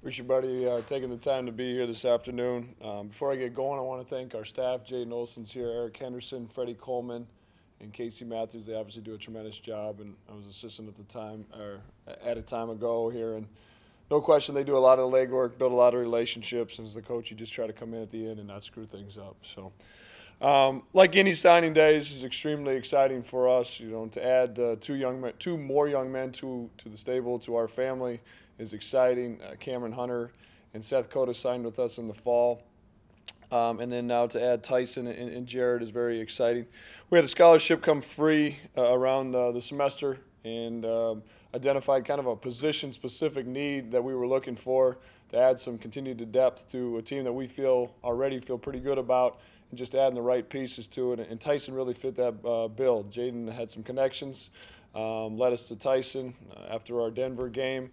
Appreciate everybody taking the time to be here this afternoon. Before I get going, I want to thank our staff. Jaden Olson's here, Eric Henderson, Freddie Coleman, and Casey Matthews. They obviously do a tremendous job, and I was assistant at the time, or at a time ago here, and no question they do a lot of the legwork, build a lot of relationships. And as the coach, you just try to come in at the end and not screw things up. So, like any signing day, this is extremely exciting for us. You know, to add two more young men to the stable, to our family, is exciting. Cameron Hunter and Seth Cota signed with us in the fall. And then now to add Tyson and Jared is very exciting. We had a scholarship come free around the semester and identified kind of a position-specific need that we were looking for to add some continued depth to a team that we already feel pretty good about, and just adding the right pieces to it. And Tyson really fit that bill. Jaden had some connections, led us to Tyson after our Denver game.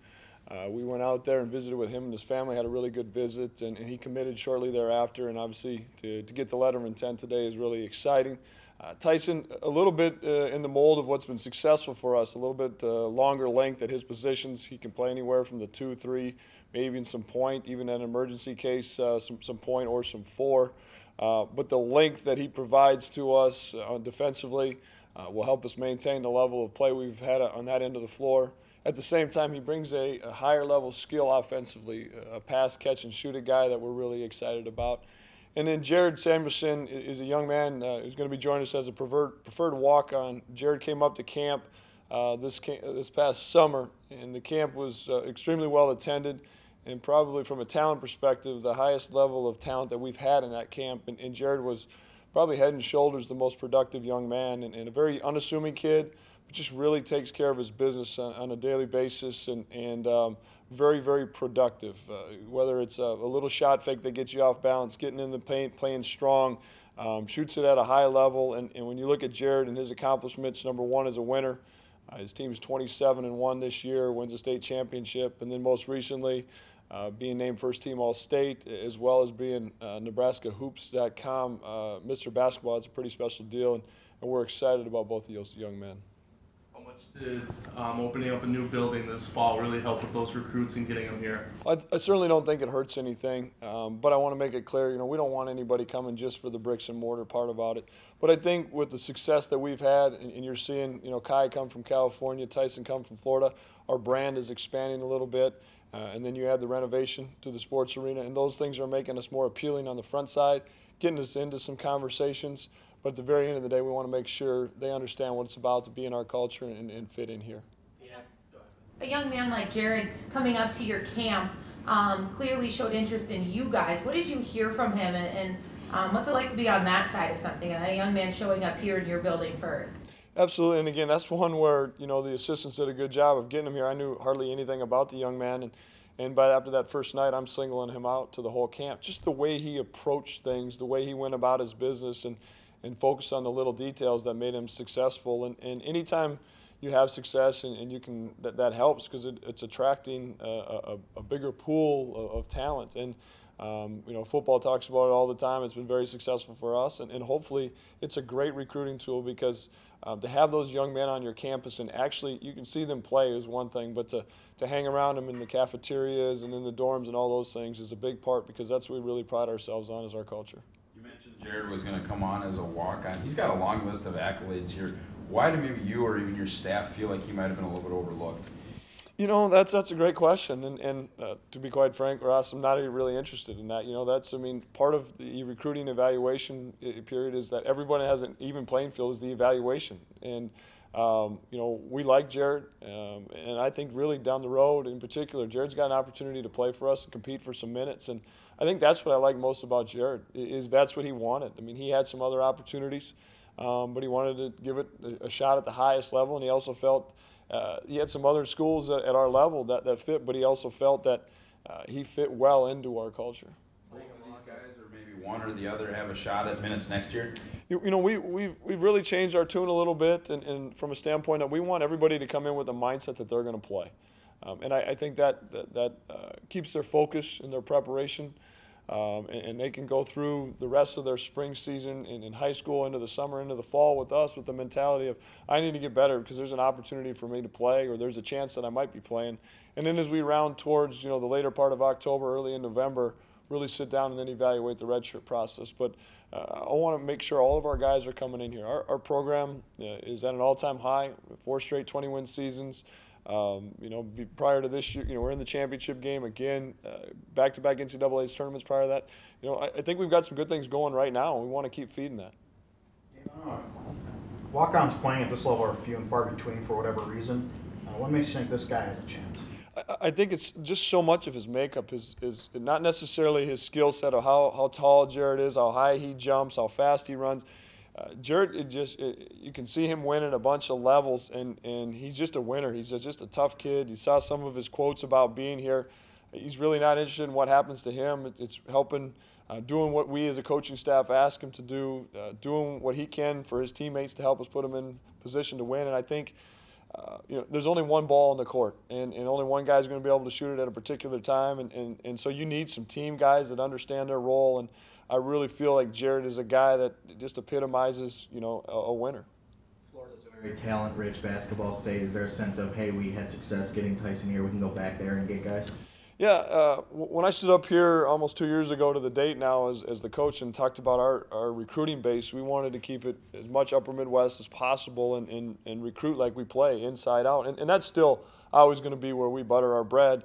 We went out there and visited with him and his family, had a really good visit, and he committed shortly thereafter. And obviously to get the letter of intent today is really exciting. Tyson, a little bit in the mold of what's been successful for us, a little bit longer length at his positions. He can play anywhere from the 2, 3, maybe even some point, even in an emergency case, some point or some 4. But the length that he provides to us defensively will help us maintain the level of play we've had on that end of the floor. At the same time, he brings a higher level skill offensively, a pass, catch, and shoot guy that we're really excited about. And then Jared Samuelson is a young man who's going to be joining us as a preferred walk-on. Jared came up to camp this past summer, and the camp was extremely well attended, and probably from a talent perspective, the highest level of talent that we've had in that camp. And Jared was probably head and shoulders the most productive young man, and a very unassuming kid, but just really takes care of his business on a daily basis, and very, very productive. Whether it's a little shot fake that gets you off balance, getting in the paint, playing strong, shoots it at a high level. And when you look at Jared and his accomplishments, number one is a winner. His team's 27-1 this year, wins a state championship, and then most recently being named first team All-State, as well as being NebraskaHoops.com Mr. Basketball. It's a pretty special deal, and we're excited about both of those young men. How much did opening up a new building this fall really help with those recruits and getting them here? I certainly don't think it hurts anything, but I want to make it clear, we don't want anybody coming just for the bricks and mortar part about it. But I think with the success that we've had, and you're seeing, Kai come from California, Tyson come from Florida, our brand is expanding a little bit, and then you add the renovation to the sports arena, and those things are making us more appealing on the front side, getting us into some conversations. But at the very end of the day, we want to make sure they understand what it's about to be in our culture and fit in here. Yeah. A young man like Jared coming up to your camp clearly showed interest in you guys. What did you hear from him, and what's it like to be on that side of something, a young man showing up here in your building first? Absolutely, and again, that's one where, the assistants did a good job of getting him here. I knew hardly anything about the young man, and after that first night, I'm singling him out to the whole camp. Just the way he approached things, the way he went about his business, and focus on the little details that made him successful. And anytime you have success and you can, that helps, because it's attracting a bigger pool of talent. And football talks about it all the time. It's been very successful for us, and hopefully it's a great recruiting tool, because to have those young men on your campus and actually you can see them play is one thing, but to hang around them in the cafeterias and in the dorms and all those things is a big part, because that's what we really pride ourselves on, is our culture. You mentioned Jared was going to come on as a walk-on. He's got a long list of accolades here. Why do maybe you or even your staff feel like he might have been a little bit overlooked? That's a great question, and to be quite frank, Ross, I'm not even really interested in that. Part of the recruiting evaluation period is that everybody has an even playing field, is the evaluation. And, we like Jared, and I think really down the road in particular, Jared's got an opportunity to play for us and compete for some minutes. And I think that's what I like most about Jared, is that's what he wanted. He had some other opportunities, but he wanted to give it a shot at the highest level, and he also felt he had some other schools at our level that fit, but he also felt that he fit well into our culture. Both of these guys, or maybe one or the other, have a shot at minutes next year? We've really changed our tune a little bit, and from a standpoint that we want everybody to come in with a mindset that they're going to play. And I think that keeps their focus and their preparation. and they can go through the rest of their spring season in high school into the summer, into the fall with us with the mentality of I need to get better because there's an opportunity for me to play or there's a chance that I might be playing. And then as we round towards the later part of October, early in November, really sit down and then evaluate the redshirt process. But I want to make sure all of our guys are coming in here. Our program is at an all-time high, 4 straight 20-win seasons. Prior to this year, we're in the championship game again, back-to-back NCAA tournaments prior to that. I think we've got some good things going right now, and we want to keep feeding that. Walk-ons playing at this level are few and far between for whatever reason. What makes you think this guy has a chance? I think it's just so much of his makeup is not necessarily his skill set of how tall Jared is, how high he jumps, how fast he runs. Jared, you can see him win at a bunch of levels, and he's just a winner. He's just a tough kid. You saw some of his quotes about being here. He's really not interested in what happens to him. It's helping, doing what we as a coaching staff ask him to do, doing what he can for his teammates to help us put him in position to win. And I think there's only one ball on the court, and only one guy's going to be able to shoot it at a particular time, and so you need some team guys that understand their role, and I really feel like Jared is a guy that just epitomizes, a winner. Florida's a very talent-rich basketball state. Is there a sense of, hey, we had success getting Tyson here, we can go back there and get guys? Yeah, when I stood up here almost 2 years ago to the date now as the coach and talked about our recruiting base, we wanted to keep it as much upper Midwest as possible and recruit like we play, inside out. And that's still always going to be where we butter our bread.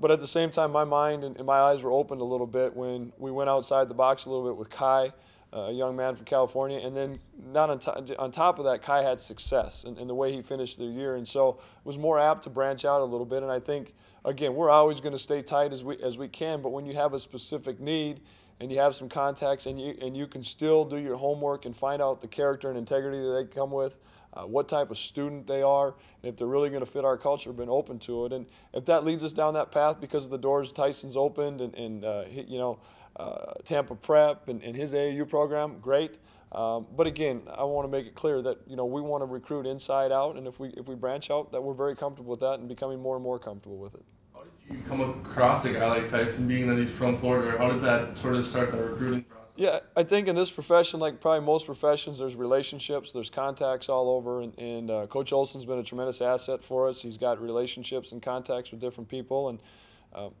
But at the same time, my mind and my eyes were opened a little bit when we went outside the box a little bit with Kai, a young man from California, and then not on top of that, Kai had success in the way he finished the year, and so was more apt to branch out a little bit. And I think, again, we're always going to stay tight as we can, but when you have a specific need and you have some contacts and you can still do your homework and find out the character and integrity that they come with, what type of student they are, and if they're really going to fit our culture, been open to it. And if that leads us down that path because of the doors Tyson's opened and Tampa Prep and his AAU program, great. But again, I want to make it clear that we want to recruit inside out, and if we branch out, that we're very comfortable with that and becoming more and more comfortable with it. How did you come across a guy like Tyson, being that he's from Florida? How did that sort of start the recruiting process? Yeah, I think in this profession, like probably most professions, there's relationships, there's contacts all over, and Coach Olson's been a tremendous asset for us. He's got relationships and contacts with different people, and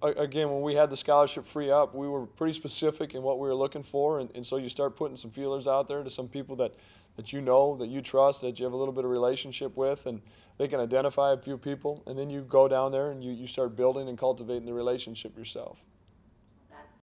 again, when we had the scholarship free up, we were pretty specific in what we were looking for, and so you start putting some feelers out there to some people that that you trust, that you have a little bit of relationship with, and they can identify a few people, and then you go down there and you start building and cultivating the relationship yourself.